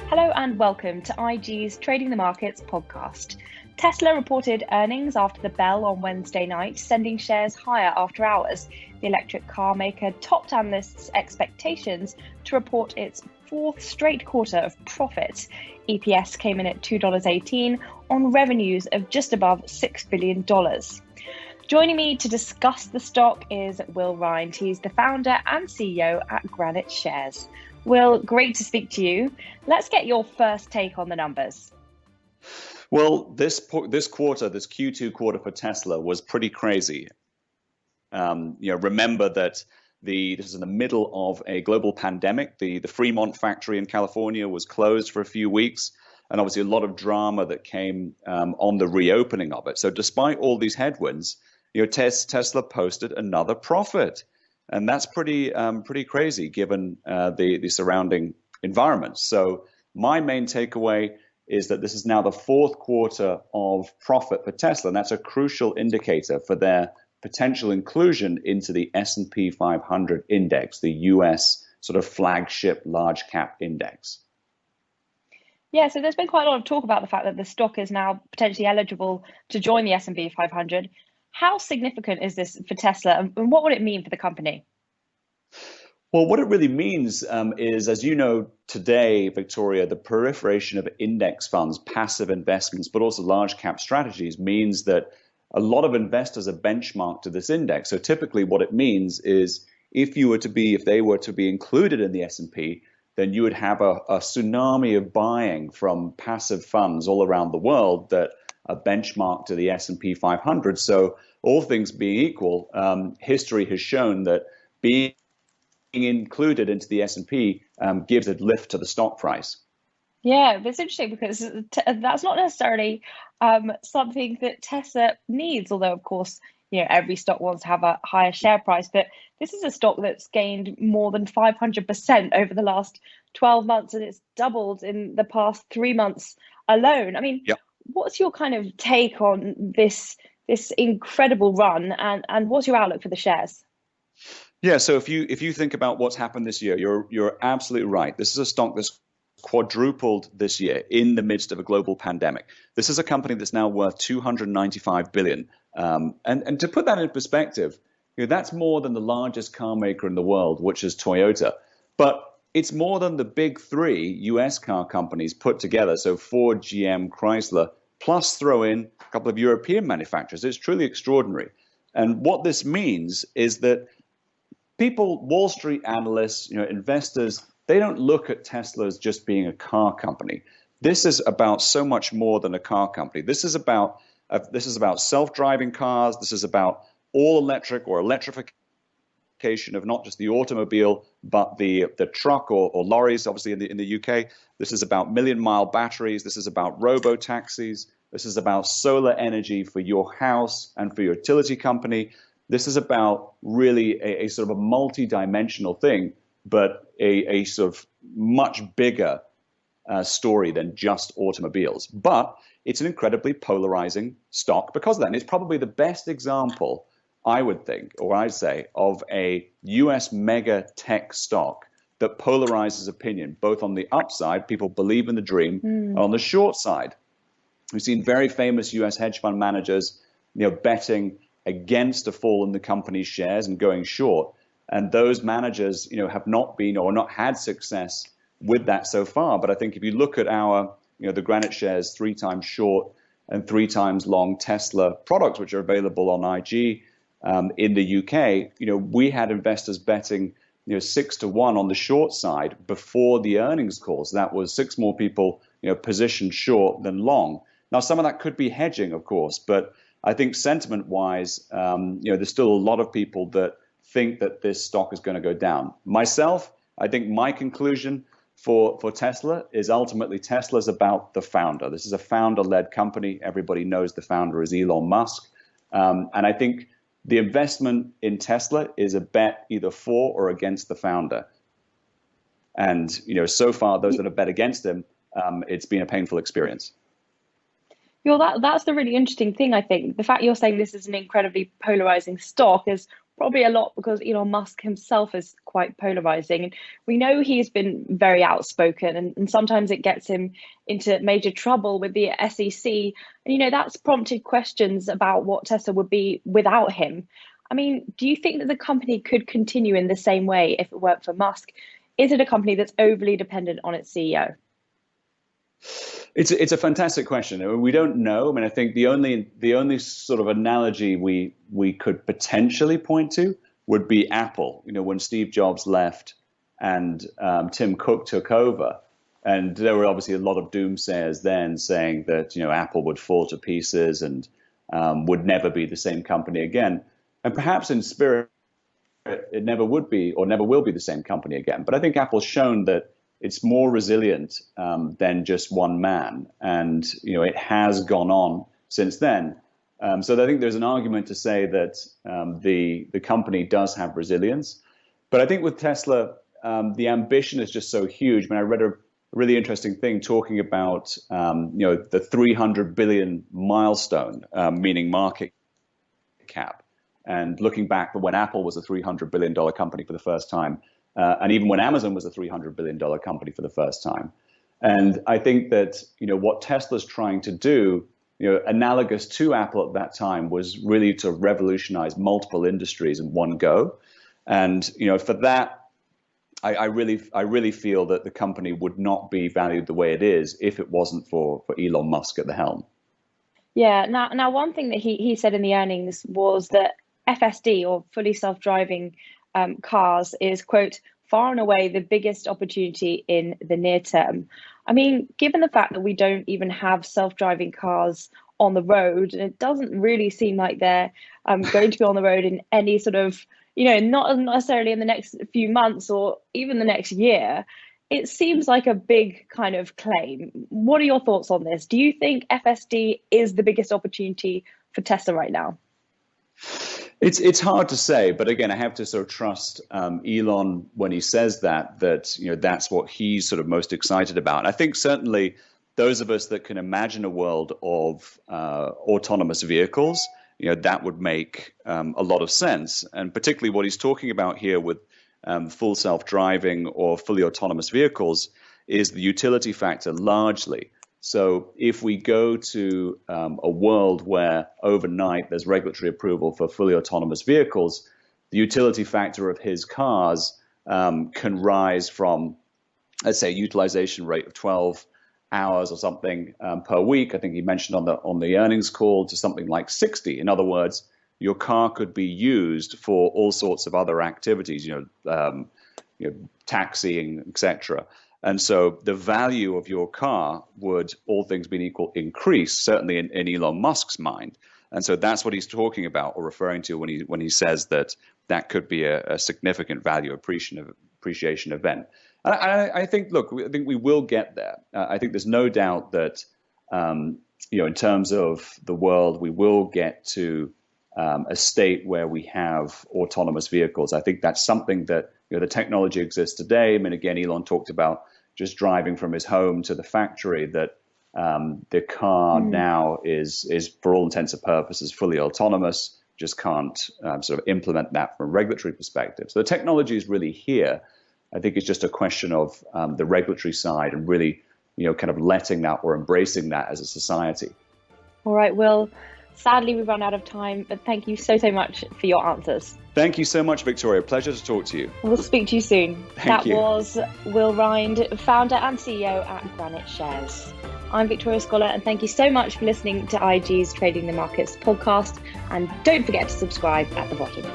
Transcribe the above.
Hello and welcome to IG's Trading the Markets podcast. Tesla reported earnings after the bell on Wednesday night, sending shares higher after hours. The electric car maker topped analysts' expectations to report its fourth straight quarter of profit. EPS came in at $2.18 on revenues of just above $6 billion. Joining me to discuss the stock is Will Rhind. He's the founder and CEO at GraniteShares. Will, great to speak to you. Let's get your first take on the numbers. Well, this quarter, this Q2 quarter for Tesla was pretty crazy. Remember that this is in the middle of a global pandemic. The Fremont factory in California was closed for a few weeks, and obviously a lot of drama that came on the reopening of it. So despite all these headwinds, Tesla posted another profit. And that's pretty crazy given the surrounding environment. So my main takeaway is that this is now the fourth quarter of profit for Tesla, and that's a crucial indicator for their potential inclusion into the S&P 500 index, the US sort of flagship large cap index. Yeah, so there's been quite a lot of talk about the fact that the stock is now potentially eligible to join the S&P 500. How significant is this for Tesla, and what would it mean for the company? Well, what it really means is, as you know, today, Victoria, the proliferation of index funds, passive investments, but also large cap strategies means that a lot of investors are benchmarked to this index. So typically what it means is if they were to be included in the S&P, then you would have a tsunami of buying from passive funds all around the world that are benchmarked to the S&P 500. So all things being equal, history has shown that being included into the S&P gives a lift to the stock price. Yeah, that's interesting because that's not necessarily something that Tesla needs, although of course, every stock wants to have a higher share price, but this is a stock that's gained more than 500% over the last 12 months, and it's doubled in the past 3 months alone. I mean, Yep. What's your kind of take on this incredible run, and what's your outlook for the shares? Yeah, so if you think about what's happened this year, you're absolutely right. This is a stock that's quadrupled this year in the midst of a global pandemic. This is a company that's now worth $295 billion. And to put that in perspective, that's more than the largest car maker in the world, which is Toyota. But it's more than the big three US car companies put together. So Ford, GM, Chrysler, plus throw in a couple of European manufacturers. It's truly extraordinary. And what this means is that people, Wall Street analysts, investors, they don't look at Tesla as just being a car company. This is about so much more than a car company. This is about self-driving cars. This is about all electric or electrification of not just the automobile, but the truck or lorries, obviously in the UK. This is about million-mile batteries. This is about robo-taxis. This is about solar energy for your house and for your utility company. This is about really a sort of a multi-dimensional thing, but a sort of much bigger story than just automobiles. But it's an incredibly polarizing stock because of that. And it's probably the best example, I would think, or I'd say, of a US mega tech stock that polarizes opinion, both on the upside, people believe in the dream, and on the short side. We've seen very famous US hedge fund managers, betting against a fall in the company's shares and going short. And those managers, have not been or not had success with that so far. But I think if you look at the GraniteShares 3 times short and 3 times long Tesla products, which are available on IG in the UK, we had investors betting 6-1 on the short side before the earnings calls. That was 6 more people, positioned short than long. Now, some of that could be hedging, of course, but I think sentiment-wise, there's still a lot of people that think that this stock is going to go down. Myself, I think my conclusion for Tesla is ultimately Tesla's about the founder. This is a founder-led company. Everybody knows the founder is Elon Musk. And I think the investment in Tesla is a bet either for or against the founder. And, so far, those that have bet against him, it's been a painful experience. That's the really interesting thing, I think. The fact you're saying this is an incredibly polarizing stock is probably a lot because Elon Musk himself is quite polarizing. And we know he's been very outspoken, and sometimes it gets him into major trouble with the SEC. And, that's prompted questions about what Tesla would be without him. I mean, do you think that the company could continue in the same way if it weren't for Musk? Is it a company that's overly dependent on its CEO? It's a fantastic question. We don't know. I mean, I think the only sort of analogy we could potentially point to would be Apple. When Steve Jobs left and Tim Cook took over, and there were obviously a lot of doomsayers then saying that Apple would fall to pieces and would never be the same company again. And perhaps in spirit, it never would be or never will be the same company again. But I think Apple's shown that it's more resilient than just one man, and it has gone on since then. So I think there's an argument to say that the company does have resilience, but I think with Tesla, the ambition is just so huge. I mean, I read a really interesting thing talking about the 300 billion milestone, meaning market cap, and looking back to when Apple was a $300 billion company for the first time. And even when Amazon was a $300 billion company for the first time. And I think that, what Tesla's trying to do, analogous to Apple at that time, was really to revolutionize multiple industries in one go. And, for that, I really feel that the company would not be valued the way it is if it wasn't for Elon Musk at the helm. Yeah. Now, one thing that he said in the earnings was that FSD, or fully self-driving cars, is, quote, far and away the biggest opportunity in the near term. I mean, given the fact that we don't even have self-driving cars on the road, and it doesn't really seem like they're going to be on the road in any sort of, not necessarily in the next few months or even the next year, it seems like a big kind of claim. What are your thoughts on this? Do you think FSD is the biggest opportunity for Tesla right now? It's hard to say, but again, I have to sort of trust Elon when he says that that's what he's sort of most excited about. And I think certainly those of us that can imagine a world of autonomous vehicles, that would make a lot of sense. And particularly what he's talking about here with full self-driving or fully autonomous vehicles is the utility factor largely. So if we go to a world where overnight there's regulatory approval for fully autonomous vehicles, the utility factor of his cars can rise from, let's say, a utilization rate of 12 hours or something per week. I think he mentioned on the earnings call, to something like 60. In other words, your car could be used for all sorts of other activities, taxiing, etc. And so the value of your car would, all things being equal, increase, certainly in Elon Musk's mind. And so that's what he's talking about or referring to when he says that could be a significant value appreciation event. And I think we will get there. I think there's no doubt that, in terms of the world, we will get to a state where we have autonomous vehicles. I think that's something that the technology exists today. I mean, again, Elon talked about just driving from his home to the factory, that the car now is for all intents and purposes fully autonomous, just can't sort of implement that from a regulatory perspective. So the technology is really here. I think it's just a question of the regulatory side and really, kind of letting that or embracing that as a society. All right, Will. Sadly, we've run out of time, but thank you so much for your answers. Thank you so much, Victoria. Pleasure to talk to you. We'll speak to you soon. Thank you. That was Will Rhind, founder and CEO at GraniteShares. I'm Victoria Scholar, and thank you so much for listening to IG's Trading the Markets podcast. And don't forget to subscribe at the bottom.